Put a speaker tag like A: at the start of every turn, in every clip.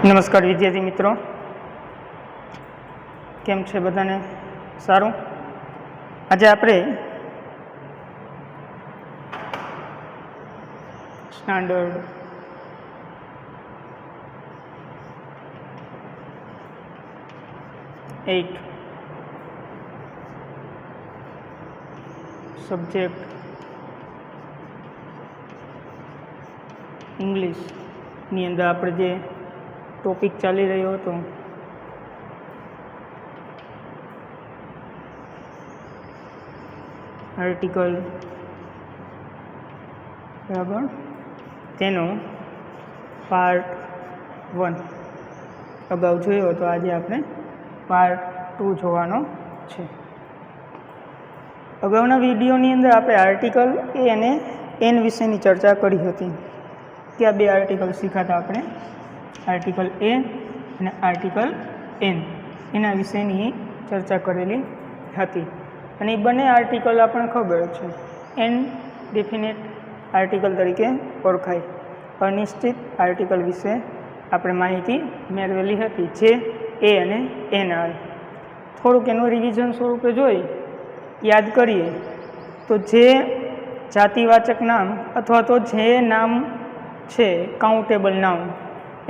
A: નમસ્કાર વિદ્યાર્થી મિત્રો, કેમ છે બધાને? સારું. આજે આપણે સ્ટાન્ડર્ડ 8 સબ્જેક્ટ ઇંગ્લિશની અંદર આપણે જે ટોપિક ચાલી રહ્યો હતો આર્ટિકલ, બરાબર, તેનો પાર્ટ 1 અગાઉ જોયો તો આજે આપણે પાર્ટ 2 જોવાનો છે. અગાઉના વિડીયોની અંદર આપણે આર્ટિકલ એ અને એન વિશેની ચર્ચા કરી હતી. ત્યાં બે આર્ટિકલ શીખાતા આપણે, આર્ટિકલ એ અને આર્ટિકલ એન, એના વિશેની ચર્ચા કરેલી હતી. અને એ બંને આર્ટિકલ આપણને ખબર છે, એન ડેફિનેટ આર્ટિકલ તરીકે ઓળખાય. અનિશ્ચિત આર્ટિકલ વિશે આપણે માહિતી મેળવેલી હતી, જે એ અને એન આવે. થોડુંક એનું રિવિઝન સ્વરૂપે જોઈ યાદ કરીએ તો જે જાતિવાચક નામ અથવા તો જે નામ છે કાઉન્ટેબલ નાઉન,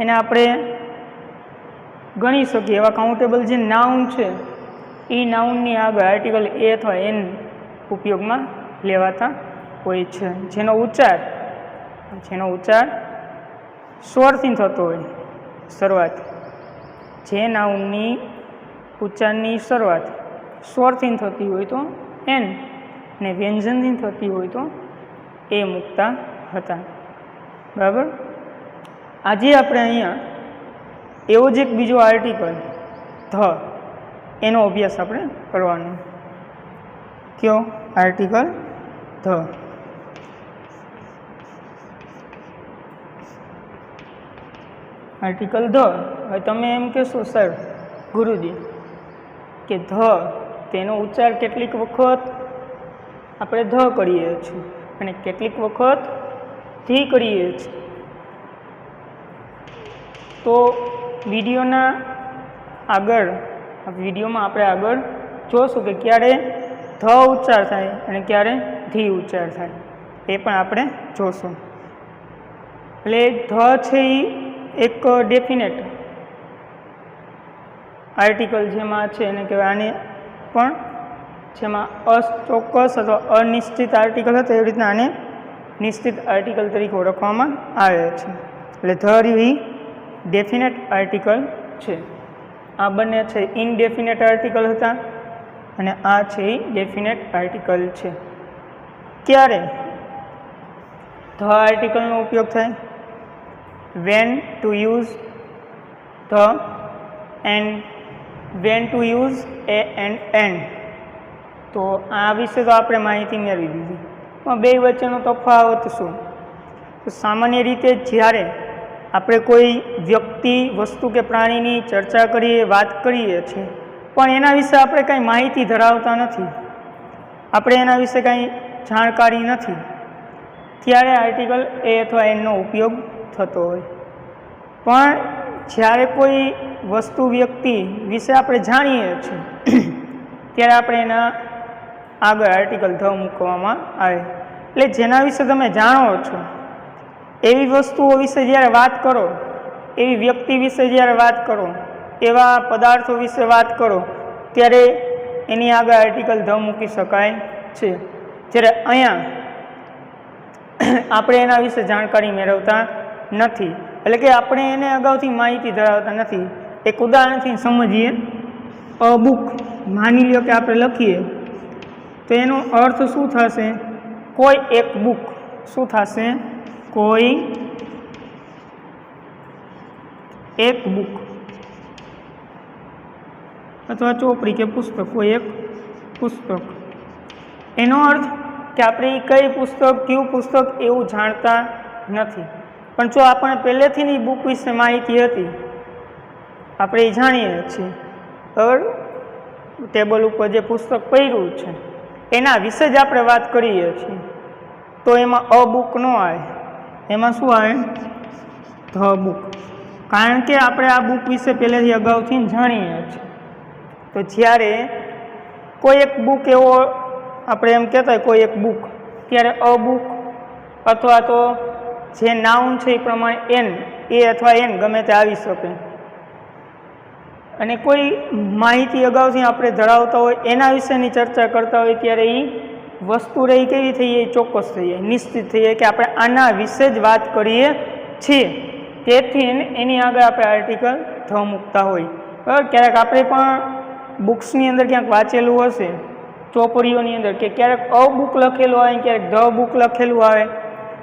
A: એને આપણે ગણી શકીએ એવા કાઉન્ટેબલ જે નાઉન છે એ નાઉનની આગળ આર્ટિકલ એ અથવા એન ઉપયોગમાં લેવાતા હોય છે, જેનો ઉચ્ચાર સ્વરથી થતો હોય. શરૂઆત, જે નાઉનની ઉચ્ચારની શરૂઆત સ્વરથી થતી હોય તો એન અને વ્યંજનથી થતી હોય તો એ મૂકતા હતા. બરાબર. આજે આપણે અહીંયા એવો જ એક બીજો આર્ટિકલ ધ, એનો અભ્યાસ આપણે કરવાનો. કયો આર્ટિકલ? ધ. Article the. હવે તમે એમ કહેશો સર ગુરુજી કે ધ, તેનો ઉચ્ચાર કેટલીક વખત આપણે ધ કરીએ છીએ અને કેટલીક વખત ધી કરીએ છીએ. તો વિડીયોમાં આપણે આગળ જોશું કે ક્યારે ધ ઉચ્ચાર થાય અને ક્યારે ધી ઉચ્ચાર થાય, એ પણ આપણે જોશું. એટલે ધ છે એ એક ડેફિનેટ આર્ટિકલ જેમાં છે એને કહેવાય. આને પણ જેમાં અચોક્કસ અથવા અનિશ્ચિત આર્ટિકલ હતો એવી રીતના આને નિશ્ચિત આર્ટિકલ તરીકે ઓળખવામાં આવે છે. એટલે ધ રહ્યું એ ડેફિનેટ આર્ટિકલ છે. આ બંને છે ઇનડેફિનેટ આર્ટિકલ હતા અને આ છે એ ડેફિનેટ આર્ટિકલ છે. ક્યારે ધ આર્ટિકલનો ઉપયોગ થાય? When to use the and when to use a and an. તો આ વિશે તો આપણે માહિતી મેળવી દીધી, પણ બે વચ્ચેનો તફાવત શું? તો સામાન્ય રીતે જ્યારે આપણે કોઈ વ્યક્તિ, વસ્તુ કે પ્રાણીની ચર્ચા કરીએ, વાત કરીએ છીએ, પણ એના વિશે આપણે કાંઈ માહિતી ધરાવતા નથી, આપણે એના વિશે કાંઈ જાણકારી નથી, ત્યારે આર્ટિકલ એ અથવા એનનો ઉપયોગ થતો હોય. પણ જ્યારે કોઈ વસ્તુ, વ્યક્તિ વિશે આપણે જાણીએ છીએ ત્યારે આપણે એના આગળ આર્ટિકલ ધ મૂકવામાં આવે. એટલે જેના વિશે તમે જાણો છો એવી વસ્તુઓ વિશે જ્યારે વાત કરો, એવી વ્યક્તિ વિશે જ્યારે વાત કરો, એવા પદાર્થો વિશે વાત કરો, ત્યારે એની આગળ આર્ટિકલ ધ મૂકી શકાય છે. જ્યારે અહીંયા આપણે એના વિશે જાણકારી મેળવતા નથી, એટલે કે આપણે એને અગાઉથી માહિતી ધરાવતા નથી. એક ઉદાહરણથી સમજીએ. અ બુક માની લો કે આપણે લખીએ તો એનો અર્થ શું થશે? કોઈ એક બુક. શું થશે? કોઈ એક બુક અથવા ચોપડી કે પુસ્તક, કોઈ એક પુસ્તક. એનો અર્થ કે આપણે એ કઈ પુસ્તક, કયું પુસ્તક એવું જાણતા નથી. પણ જો આપણે પહેલેથી એ બુક વિશે માહિતી હતી, આપણે એ જાણીએ છીએ, બરાબર, ટેબલ ઉપર જે પુસ્તક પડ્યું છે એના વિશે જ આપણે વાત કરીએ છીએ, તો એમાં અ બુક ન આવે, એમાં શું આવે? The book. કારણ કે આપણે આ બુક વિશે પહેલેથી અગાઉથી જાણીએ છીએ. તો જ્યારે કોઈ એક બુક એવો આપણે એમ કહેતા હોય કોઈ એક બુક, ત્યારે અ બુક અથવા તો જે નાઉન છે એ પ્રમાણે એન, એ અથવા એન ગમે તે આવી શકે. અને કોઈ માહિતી અગાઉથી આપણે ધરાવતા હોય એના વિશેની ચર્ચા કરતા હોય ત્યારે એ વસ્તુ રહી કેવી થઈ જાય, ચોક્કસ થઈ જાય, નિશ્ચિત થઈ જાય કે આપણે આના વિશે જ વાત કરીએ છીએ. તેથી એની આગળ આપણે આર્ટિકલ ધ મૂકતા હોય. બરાબર. ક્યારેક આપણે પણ બુક્સની અંદર ક્યાંક વાંચેલું હશે, ચોપડીઓની અંદર, કે ક્યારેક અ બુક લખેલું આવે, ક્યારેક ધ બુક લખેલું આવે.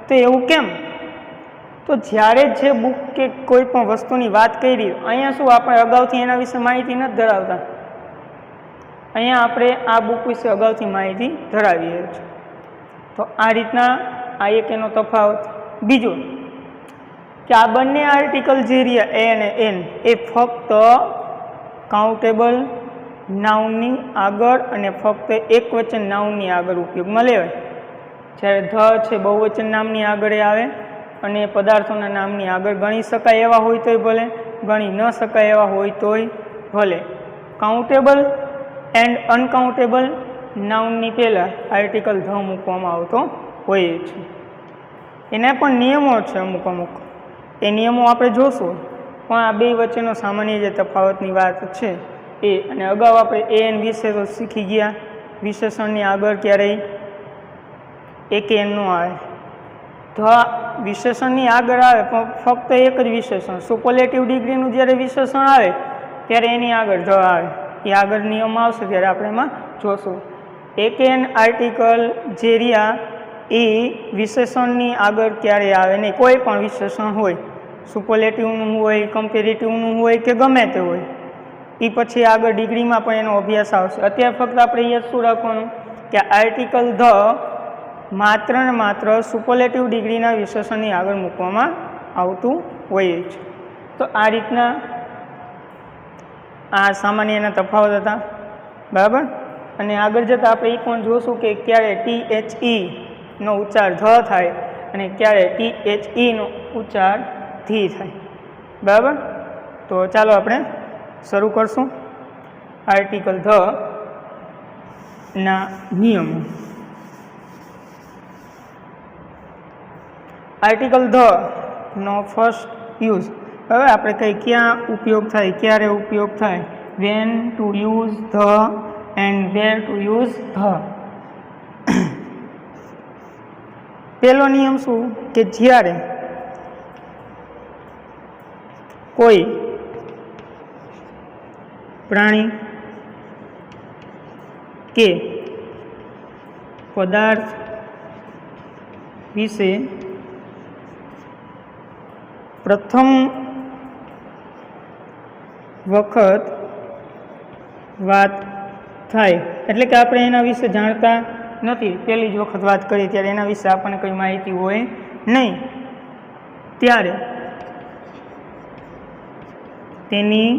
A: તો એવું કેમ? તો જ્યારે જે બુક કે કોઈ પણ વસ્તુની વાત કરી, અહીંયા શું આપણે અગાઉથી એના વિશે માહિતી નથી ધરાવતા, અહીંયા આપણે આ બુક વિશે અગાઉથી માહિતી ધરાવીએ છીએ. તો આ રીતના આ એક એનો તફાવત. બીજો કે આ બંને આર્ટિકલ જે રહ્યા એ અને એન, એ ફક્ત કાઉન્ટેબલ નાઉનની આગળ અને ફક્ત એકવચન નાઉનની આગળ ઉપયોગમાં લેવાય. જ્યારે ધ છે બહુવચન નામની આગળ આવે અને પદાર્થોના નામની આગળ ગણી શકાય એવા હોય તોય ભલે, ગણી ન શકાય એવા હોય તોય ભલે. કાઉન્ટેબલ એન્ડ અનકાઉન્ટેબલ નાઉનની પહેલાં આર્ટિકલ ધ મૂકવામાં આવતો હોય છે. એના પણ નિયમો છે અમુક અમુક, એ નિયમો આપણે જોશું. પણ આ બે વચ્ચેનો સામાન્ય જે તફાવતની વાત છે એ. અને અગાઉ આપણે એ એન વિશે તો શીખી ગયા. વિશેષણની આગળ ક્યારેય એક એન નો આવે. ધ વિશેષણની આગળ આવે પણ ફક્ત એક જ વિશેષણ. સુપરલેટિવ ડિગ્રીનું જ્યારે વિશેષણ આવે ત્યારે એની આગળ ધ આવે. એ આગળ નિયમ આવશે ત્યારે આપણે એમાં જોશું. એક એન આર્ટિકલ જે રહ્યા એ વિશેષણની આગળ ક્યારે આવે નહીં. કોઈ પણ વિશેષણ હોય, સુપરલેટિવનું હોય, કમ્પેરેટિવનું હોય કે ગમે તે હોય, એ પછી આગળ ડિગ્રીમાં પણ એનો અભ્યાસ આવશે. અત્યારે ફક્ત આપણે એ શું રાખવાનું કે આર્ટિકલ ધ માત્ર ને માત્ર સુપરલેટિવ ડિગ્રીના વિશેષણની આગળ મૂકવામાં આવતું હોય છે. તો આ રીતના આ સામાન્ય એના તફાવત હતા. બરાબર. અને આગળ જતાં આપણે એ પણ જોશું કે ક્યારે THE નો ઉચ્ચાર ધ થાય અને ક્યારે THE નો ઉચ્ચાર ધી થાય. બરાબર. તો ચાલો આપણે શરૂ કરશું આર્ટિકલ ધ ના નિયમો. આર્ટિકલ ધ નો ફર્સ્ટ યુઝ. હવે આપણે કઈ ક્યાં ઉપયોગ થાય, ક્યારે ઉપયોગ થાય, when to use the and where to use the. પહેલો નિયમ શું કે જ્યારે કોઈ પ્રાણી કે પદાર્થ વિશે પ્રથમ વખત વાત થાય, એટલે કે આપણે એના વિશે જાણતા નથી, પહેલી જ વખત વાત કરી ત્યારે એના વિશે આપણને કંઈ માહિતી હોય નહીં, ત્યારે તેની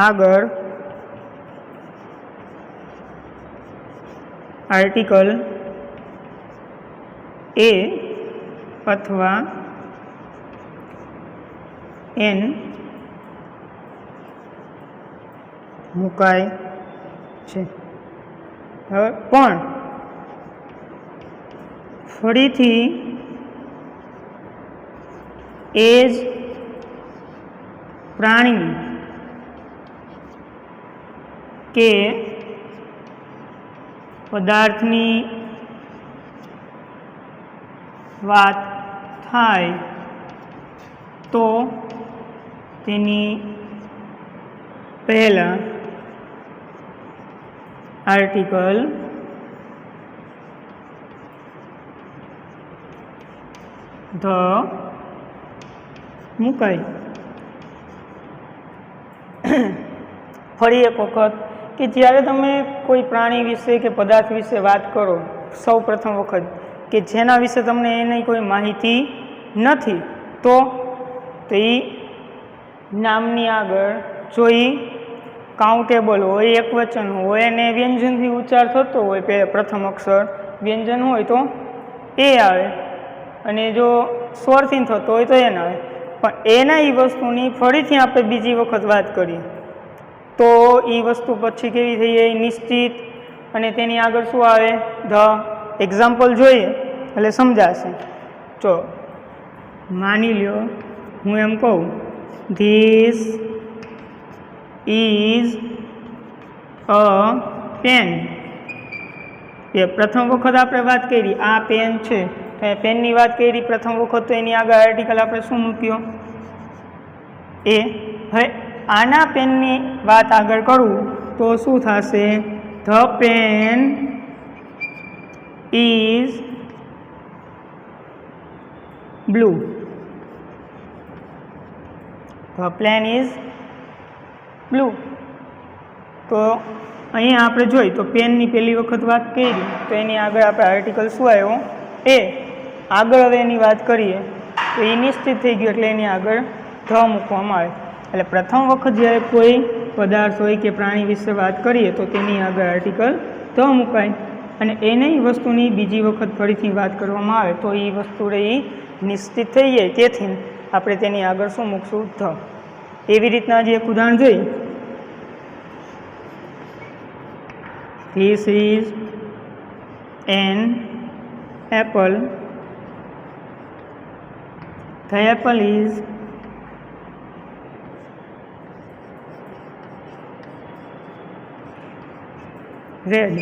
A: આગળ આર્ટિકલ એ અથવા એન મુકાય છે. હવે પણ ફરીથી એ જ પ્રાણી કે પદાર્થની વાત થાય તો તેની પહેલાં આર્ટિકલ ધ મુકાય. ફરી એક વખત કે જ્યારે તમે કોઈ પ્રાણી વિશે કે પદાર્થ વિશે વાત કરો સૌ પ્રથમ વખત કે જેના વિશે તમને એની કોઈ માહિતી નથી, તો એ નામની આગળ જો એ કાઉન્ટેબલ હોય, એકવચન હોય અને વ્યંજનથી ઉચ્ચાર થતો હોય, પ્રથમ અક્ષર વ્યંજન હોય તો એ આવે, અને જો સ્વરથી થતો હોય તો એન આવે. પણ એના એ વસ્તુની ફરીથી આપણે બીજી વખત વાત કરીએ તો એ વસ્તુ પછી કેવી થઈ જાય? નિશ્ચિત. અને તેની આગળ શું આવે? ધ. એક્ઝામ્પલ જોઈએ એટલે સમજાશે. જો માની લ્યો હું એમ કહું, ધીસ ઇઝ અ પેન. એ પ્રથમ વખત આપણે વાત કરી, આ પેન છે તો એ પેનની વાત કરી પ્રથમ વખત, તો એની આગળ આર્ટિકલ આપણે શું મૂક્યો? એ. હવે આના પેનની વાત આગળ કરું તો શું થશે? The pen is blue. The pen is blue. તો અહીંયા આપણે જોઈ તો પેનની પહેલી વખત વાત કરી તો એની આગળ આપણે આર્ટિકલ શું આવ્યો? એ. આગળ હવે એની વાત કરીએ તો એ નિશ્ચિત થઈ ગયું એટલે એની આગળ ધ મૂકવામાં આવે. એટલે પ્રથમ વખત જ્યારે કોઈ પદાર્થ હોય કે પ્રાણી વિશે વાત કરીએ તો તેની આગળ આર્ટિકલ ધ મુકાય, અને એને એ વસ્તુની બીજી વખત ફરીથી વાત કરવામાં આવે તો એ વસ્તુ રહી નિશ્ચિત થઈ જાય. તેથી આપણે તેની આગળ શું મૂકશું? ધ. એવી રીતના જે એક ઉદાહરણ જોઈ, This is an apple. The apple is red.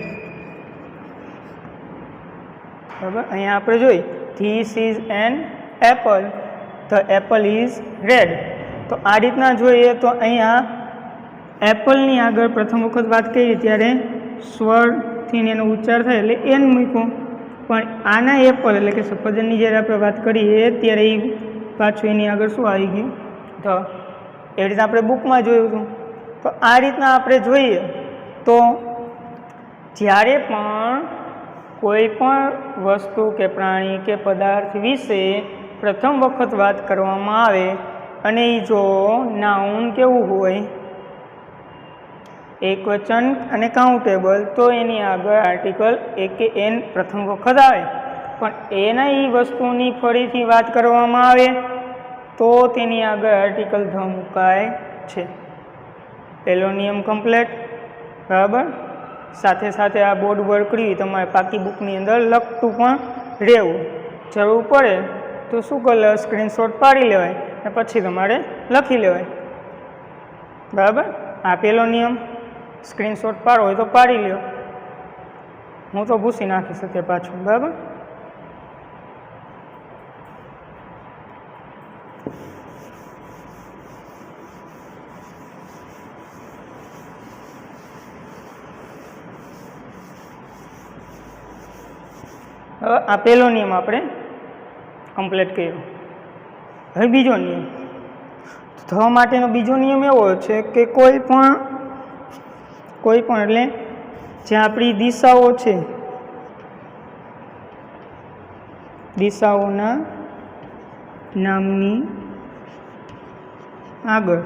A: બરાબર, અહીંયા આપણે જોઈ This is an apple. The apple is red. તો આ રીતના જોઈએ તો અહીંયા એપલની આગળ પ્રથમ વખત વાત કરી ત્યારે સ્વરથી એનો ઉચ્ચાર થાય એટલે એન મૂક્યો, પણ આના એપલ એટલે કે સફરજનની જ્યારે આપણે વાત કરીએ ત્યારે એ પાછું એની આગળ શું આવી ગયું? ધ. એવી રીતના આપણે બુકમાં જોયું હતું. તો આ રીતના આપણે જોઈએ તો જ્યારે પણ કોઈ પણ વસ્તુ કે પ્રાણી કે પદાર્થ વિશે પ્રથમ વખત વાત કરવામાં આવે અને એ જો નાઉન કેવું હોય, એકવચન અને કાઉન્ટેબલ, તો એની આગળ આર્ટિકલ એ કે એન પ્રથમ વખત આવે. પણ એના એ વસ્તુની ફરીથી વાત કરવામાં આવે તો તેની આગળ આર્ટિકલ ધ મુકાય છે. પહેલો નિયમ કમ્પ્લેટ. બરાબર. સાથે સાથે આ બોર્ડ વર્ક કર્યું તમારે પાકી બુકની અંદર લખતું પણ રહેવું. જરૂર પડે તો શું કરે? સ્ક્રીનશોટ પાડી લેવાય અને પછી તમારે લખી લેવાય. બરાબર. આ પહેલો નિયમ. સ્ક્રીનશોટ પાડો હોય તો પાડી લ્યો, હું તો ભૂસી નાખી શકે પાછું. બરાબર. હવે આ પહેલો નિયમ આપણે કમ્પ્લીટ કર્યો. હવે બીજો નિયમ. ધ માટેનો બીજો નિયમ એવો છે કે કોઈ પણ એટલે જે આપણી દિશાઓ છે, દિશાઓના નામની આગળ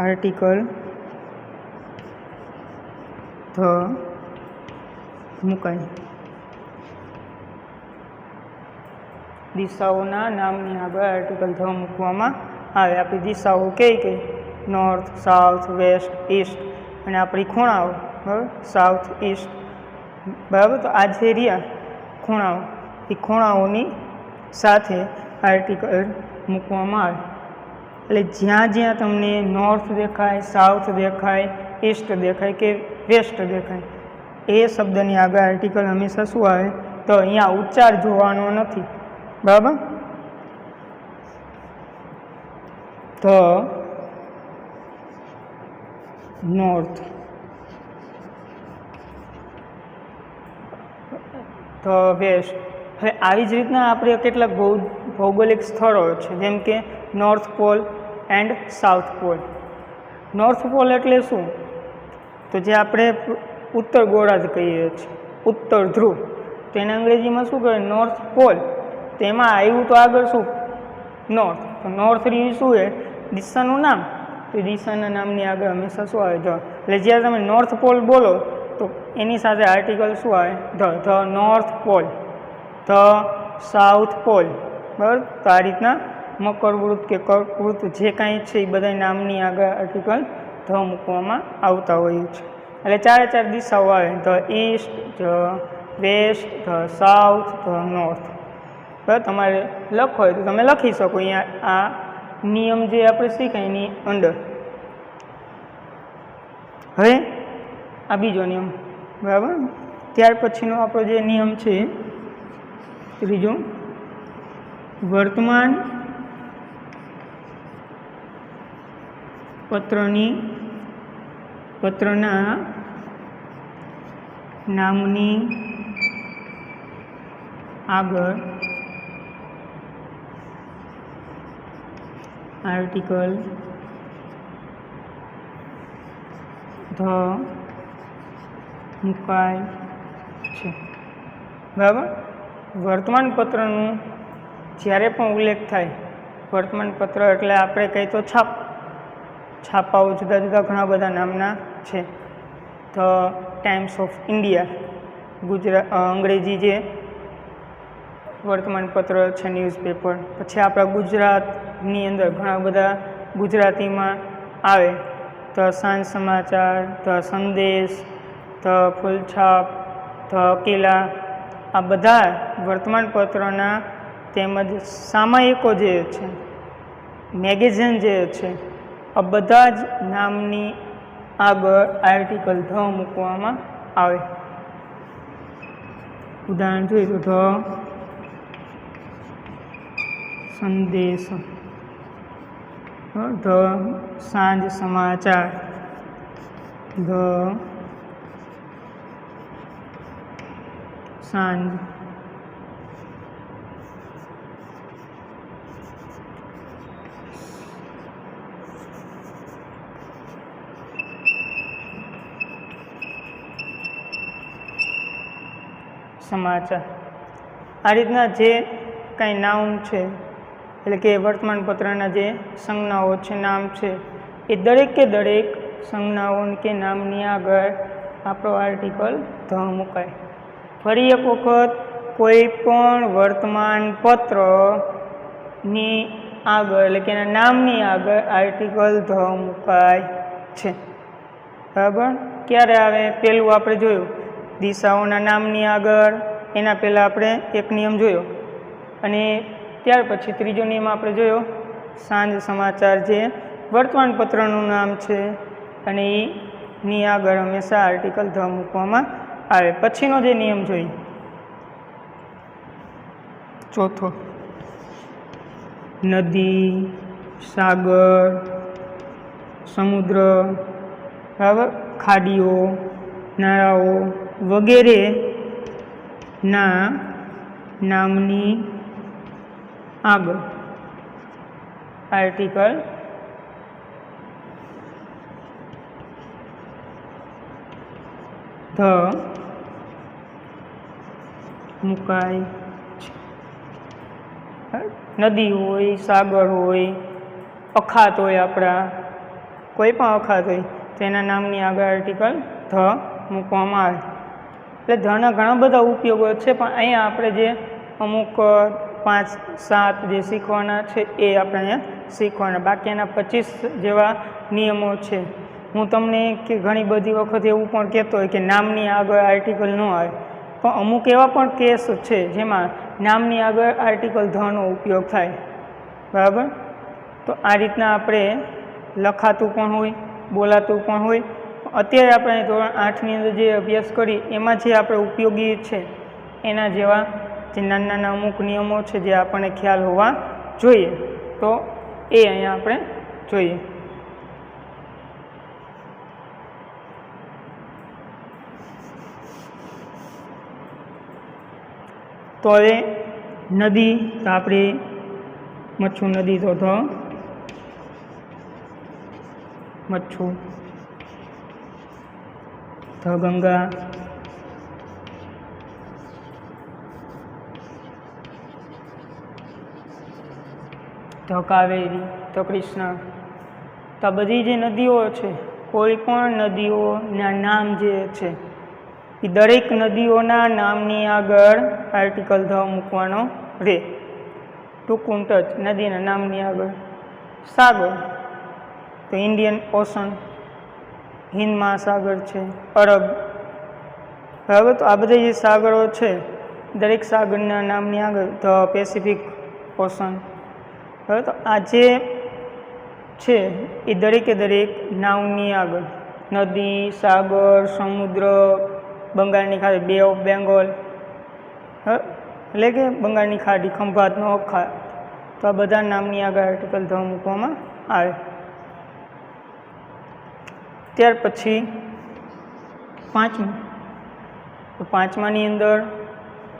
A: આર્ટિકલ ધ મુકાય. દિશાઓના નામની આગળ આર્ટિકલ ધ મૂકવામાં આવે. આપણી દિશાઓ કઈ નોર્થ, સાઉથ, વેસ્ટ, ઈસ્ટ, અને આપણી ખૂણાઓ, બરાબર, સાઉથ, ઈસ્ટ. બરાબર. તો આ જે રહ્યા ખૂણાઓ, એ ખૂણાઓની સાથે આર્ટિકલ મૂકવામાં આવે. એટલે જ્યાં જ્યાં તમને નોર્થ દેખાય, સાઉથ દેખાય, ઈસ્ટ દેખાય કે વેસ્ટ દેખાય, એ શબ્દની આગળ આર્ટિકલ હંમેશા શું આવે? તો અહીંયા ઉચ્ચાર જોવાનો નથી. બરાબર. The north, the west. હવે આવી જ રીતના આપણે કેટલાક ભૌગોલિક સ્થળો છે, જેમ કે north pole and south pole. North pole એટલે શું? તો જે આપણે ઉત્તર ગોળાર્ધ કહીએ છીએ, ઉત્તર ધ્રુવ. તો એને અંગ્રેજીમાં શું કહેવાય? North pole. તેમાં આવ્યું તો આગળ શું? નોર્થ. તો નોર્થ રહ્યું શું છે? દિશાનું નામ. તો દિશાના નામની આગળ હંમેશા શું આવે? ધ. એટલે જ્યારે તમે નોર્થ પોલ બોલો તો એની સાથે આર્ટિકલ શું આવે? The. The north pole, the south pole, બરાબર. તો આ રીતના મકરવૃત્ત કે કર્કવૃત્ત જે કાંઈ છે એ બધા નામની આગળ આર્ટિકલ ધ મૂકવામાં આવતા હોય છે. એટલે ચારે ચાર દિશાઓ આવે, the east, the west, the south, the north. બરાબર. તમારે લખો હોય તો તમે લખી શકો અહીંયા આ નિયમ જે આપણે શીખાય એની અંદર. હવે આ બીજો નિયમ, બરાબર. ત્યાર પછીનો આપણો જે નિયમ છે ત્રીજો, વર્તમાન પત્રના નામની આગળ આર્ટિકલ ધ મુકાય છે, બરાબર. વર્તમાનપત્રનું જ્યારે પણ ઉલ્લેખ થાય, વર્તમાનપત્ર એટલે આપણે કહીએ તો છાપાઓ જુદા જુદા ઘણા બધા નામના છે. ધ ટાઈમ્સ ઓફ ઇન્ડિયા અંગ્રેજી જે વર્તમાનપત્ર છે, ન્યૂઝપેપર. પછી આપણા ગુજરાતની અંદર ઘણા બધા ગુજરાતીમાં આવે, ધ સાંજ સમાચાર, ધ સંદેશ, ધ ફૂલછાપ, ધ અકીલા. આ બધા વર્તમાનપત્રના તેમજ સામયિકો જે છે, મેગેઝિન જે છે, આ બધા જ નામની આગળ આર્ટિકલ ધ મૂકવામાં આવે. ઉદાહરણ જોઈએ તો ધ સંદેશ, ધ સાંજ સમાચાર, ધ સાંજ, સમાચાર. આ રીતના જે કાંઈ નામ છે, એટલે કે વર્તમાનપત્રના જે સંજ્ઞાઓ છે, નામ છે, એ દરેકે દરેક સંજ્ઞાઓ કે નામની આગળ આપણો આર્ટિકલ ધ મુકાય. ફરી એક વખત કોઈ પણ વર્તમાનપત્રની આગળ એટલે કે એના નામની આગળ આર્ટિકલ ધ મુકાય છે, બરાબર. ક્યારે આવે? પહેલું આપણે જોયું દિશાઓના નામની આગળ, એના પહેલાં આપણે એક નિયમ જોયો, અને ત્યાર પછી ત્રીજો નિયમ આપણે જોયો સાંજ સમાચાર, જે વર્તમાનપત્રનું નામ છે, અને એની આગળ હંમેશા આર્ટિકલ ધ મૂકવામાં આવે. પછીનો જે નિયમ જોઈએ ચોથો, નદી, સાગર, સમુદ્ર, બરાબર, ખાડીઓ, નાળાઓ વગેરે ના નામની આગળ આર્ટિકલ ધ મુકાય છે. નદી હોય, સાગર હોય, અખાત હોય, આપણા કોઈ પણ અખાત હોય તેના નામની આગળ આર્ટિકલ ધ મૂકવામાં આવે. એટલે ધના ઘણા બધા ઉપયોગો છે, પણ અહીંયા આપણે જે અમુક 5-7 જે શીખવાના છે એ આપણે અહીંયા શીખવાના. બાકી એના 25 જેવા નિયમો છે. હું તમને કે ઘણી બધી વખત એવું પણ કહેતો હોય કે નામની આગળ આર્ટિકલ ન આવે, પણ અમુક એવા પણ કેસ છે જેમાં નામની આગળ આર્ટિકલ ધનો ઉપયોગ થાય, બરાબર. તો આ રીતના આપણે લખાતું પણ હોય, બોલાતું પણ હોય. અત્યારે આપણે ધોરણ 8ની અંદર જે અભ્યાસ કરી એમાં જે આપણે ઉપયોગી છે એના જેવા જે નાના નાના અમુક નિયમો છે જે આપણને ખ્યાલ હોવા જોઈએ, તો એ અહીંયા આપણે જોઈએ. તો હવે નદી, તો આપણે મચ્છુ નદી, તો Machchhu, the Ganga, the Kaveri, the Krishna. તો આ બધી જે નદીઓ છે, કોઈ પણ નદીઓના નામ જે છે એ દરેક નદીઓના નામની આગળ આર્ટિકલ ધ મૂકવાનો રે. ટૂંકું ટચ નદીના નામની આગળ સાગર, તો ઇન્ડિયન ઓશન, હિન્દ મહાસાગર છે, અરબ. બરાબર, તો આ બધા જે સાગરો છે દરેક સાગરના નામની આગળ ધ પેસિફિક ઓશન. બરાબર, તો આ જે છે એ દરેકે દરેક નામની આગળ નદી, સાગર, સમુદ્ર, બંગાળની ખાડી, બે ઓફ બેંગોલ, એટલે કે બંગાળની ખાડી, ખંભાતનો અખાત, તો આ બધા નામની આગળ આર્ટિકલ ધ મૂકવામાં આવે. ત્યાર પછી પાંચમું, તો પાંચમાની અંદર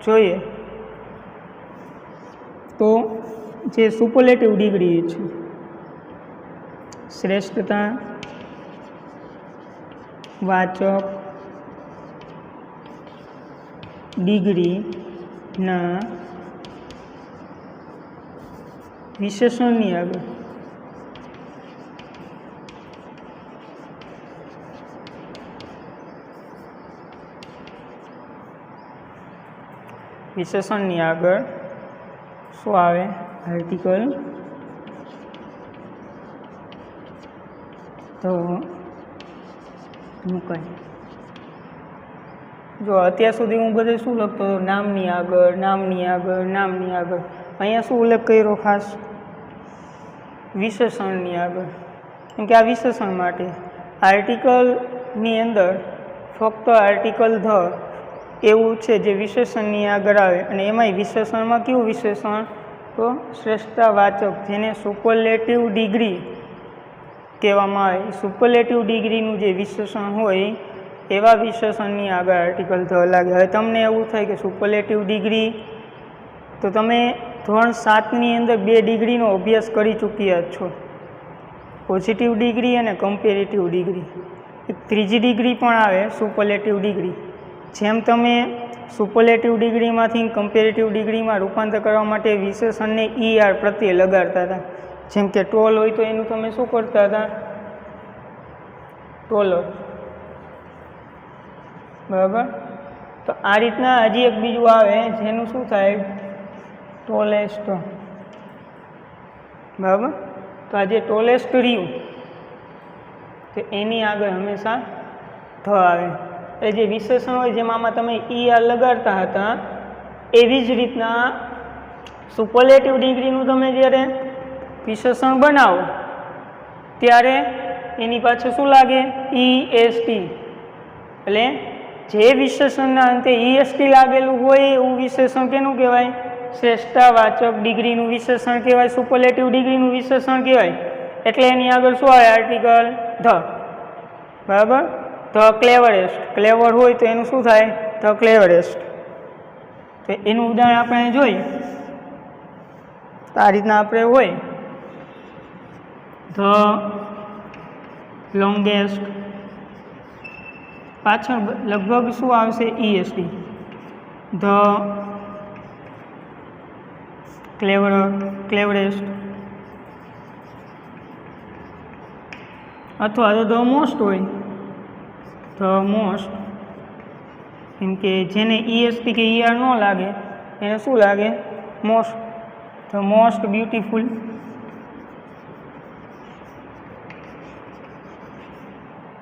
A: જોઈએ તો જે સુપરલેટિવ ડિગ્રી છે, શ્રેષ્ઠતા વાચક ડિગ્રીના વિશેષણની આગળ વિશેષણની આગળ શું આવે? આર્ટિકલ તો મુકાય. જો અત્યાર સુધી હું બધે શું લખતો હતો? નામની આગળ, નામની આગળ, નામની આગળ. અહીંયા શું ઉલ્લેખ કર્યો ખાસ? વિશેષણની આગળ. કેમ કે આ વિશેષણ માટે આર્ટિકલની અંદર ફક્ત આર્ટિકલ ધ એવું છે જે વિશેષણની આગળ આવે, અને એમાંય વિશેષણમાં કેવું વિશેષણ? તો શ્રેષ્ઠતાવાચક, જેને સુપરલેટિવ ડિગ્રી કહેવામાં આવે. સુપરલેટિવ ડિગ્રીનું જે વિશેષણ હોય એવા વિશેષણની આગળ આર્ટિકલ ધ લાગે. હવે તમને એવું થાય કે સુપરલેટિવ ડિગ્રી, તો તમે ધોરણ 7ની અંદર 2 ડિગ્રીનો અભ્યાસ કરી ચૂક્યા છો, પોઝિટિવ ડિગ્રી અને કમ્પેરેટિવ ડિગ્રી. એક ત્રીજી ડિગ્રી પણ આવે, સુપરલેટિવ ડિગ્રી. જેમ તમે સુપરલેટિવ ડિગ્રીમાંથી કમ્પેરેટિવ ડિગ્રીમાં રૂપાંતર કરવા માટે વિશેષણને ER પ્રત્યે લગાડતા હતા. જેમ કે ટોલ હોય તો એનું તમે શું કરતા હતા? ટોલર. બરાબર, તો આ રીતના હજી એક બીજું આવે જેનું શું થાય? ટોલેસ્ટ. બરાબર, તો આ જે ટોલેસ્ટ રહ્યું તો એની આગળ હંમેશા ધ આવે. એ જે વિશેષણ હોય જેમાં તમે ER લગાડતા હતા, એવી જ રીતના સુપરલેટિવ ડિગ્રીનું તમે જ્યારે વિશેષણ બનાવો ત્યારે એની પાછળ શું લાગે? EST. એટલે જે વિશેષણના અંતે EST લાગેલું હોય એવું વિશેષણ કેનું કહેવાય? શ્રેષ્ઠતાવાચક ડિગ્રીનું વિશેષણ કહેવાય, સુપરલેટિવ ડિગ્રીનું વિશેષણ કહેવાય. એટલે એની આગળ શું આવે? Article the. બરાબર, ધ ક્લેવરેસ્ટ. ક્લેવર હોય તો એનું શું થાય? The cleverest. તો એનું ઉદાહરણ આપણે જોઈએ તો આ રીતના આપણે હોય ધ લોંગેસ્ટ, પાછળ લગભગ શું આવશે? EST. ધ ક્લેવરેસ્ટ, અથવા તો ધ મોસ્ટ હોય, ધ મોસ્ટ. કેમ કે જેને EST કે ER ન લાગે એને શું લાગે? મોસ્ટ. The most beautiful.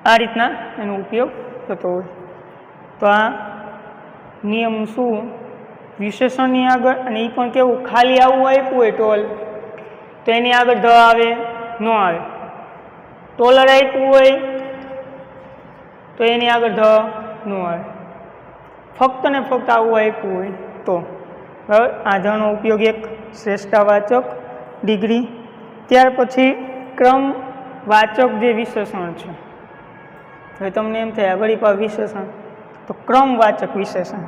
A: આ રીતના એનો ઉપયોગ થતો હોય. તો આ નિયમ શું? વિશેષણની આગળ, અને એ પણ કેવું? ખાલી આવું આપ્યું હોય ટોલ તો એની આગળ ધ આવે? ન આવે. ટોલર આપ્યું હોય તો એની આગળ ધ ન આવે. ફક્ત ને ફક્ત આવું આપ્યું હોય તો. બરાબર, આ ધનો ઉપયોગ એક શ્રેષ્ઠતાવાચક ડિગ્રી. ત્યાર પછી ક્રમવાચક જે વિશેષણ છે, હવે તમને એમ થાય વળી પાછું વિશેષણ, તો ક્રમવાચક વિશેષણ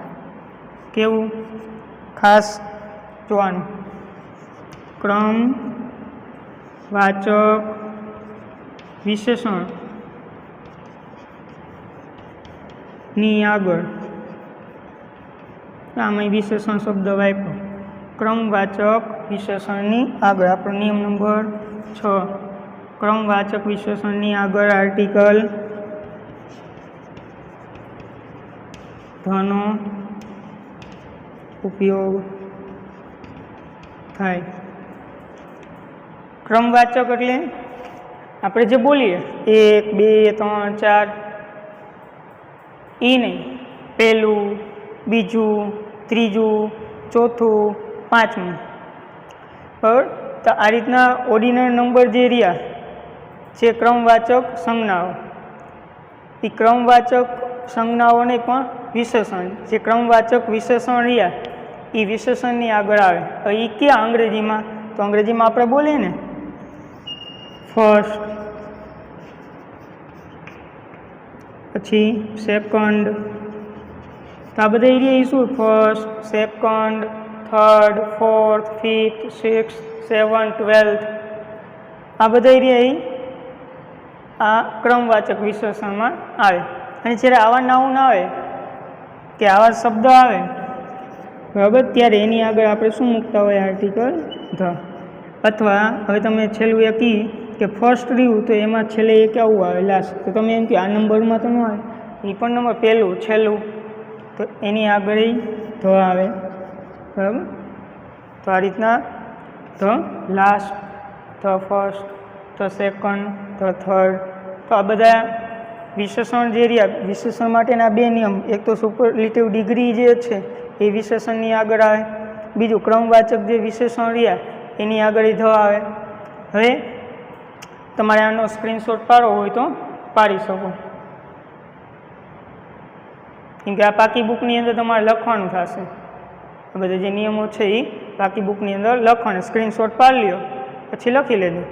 A: કેવું? ખાસ જોવાનું. ક્રમવાચક વિશેષણ ની આગળ આમાં વિશેષણ શબ્દ વાપરો. ક્રમવાચક વિશેષણની આગળ આપણો નિયમ નંબર 6. ક્રમવાચક વિશેષણની આગળ આર્ટિકલ ધનો ઉપયોગ થાય. ક્રમવાચક એટલે આપણે જે બોલીએ 1 2 3 4 એ નહીં, પહેલું, બીજું, ત્રીજું, ચોથું, પાંચમું. બરાબર. તો આ રીતના ઓર્ડિનલ નંબર જે રહ્યા જે ક્રમવાચક સંજ્ઞાઓ, એ ક્રમવાચક સંજ્ઞાઓને પણ વિશેષણ, જે ક્રમવાચક વિશેષણ રહ્યા એ વિશેષણની આગળ આવે. એ ક્યાં અંગ્રેજીમાં? તો અંગ્રેજીમાં આપણે બોલીએ ને ફર્સ્ટ, પછી સેકન્ડ. તો આ બધા એરિયા શું? First, second, third, fourth, fifth, sixth, 7th, 12th. આ બધા એરિયા આ ક્રમવાચક વિશેષણમાં આવે. અને જ્યારે આવા નાઉન આવે કે આવા શબ્દ આવે, બરાબર, ત્યારે એની આગળ આપણે શું મૂકતા હોય? Article the. અથવા હવે તમે છેલ્લું એક કે ફર્સ્ટ રહ્યું તો એમાં છેલ્લે એક આવું આવે લાસ્ટ, તો તમે એમ કે આ નંબરમાં તો ન આવે, એ પણ નંબર પહેલું છેલ્લું, તો એની આગળ ધ આવે. બરાબર. તો આ રીતના the last, the first, the second, the third. તો આ બધા વિશેષણ જે રહ્યા, વિશેષણ માટેના બે નિયમ, એક તો સુપરલેટિવ ડિગ્રી જે છે એ વિશેષણની આગળ આવે, બીજું ક્રમવાચક જે વિશેષણ રહ્યા એની આગળ ધ આવે. હવે તમારે આનો સ્ક્રીનશોટ પાડવો હોય તો પાડી શકો, કેમ કે આ પાકી બુકની અંદર તમારે લખવાનું થશે. આ બધા જે નિયમો છે એ પાકી બુકની અંદર લખવાના, સ્ક્રીનશોટ પાડી લ્યો પછી લખી લેજો.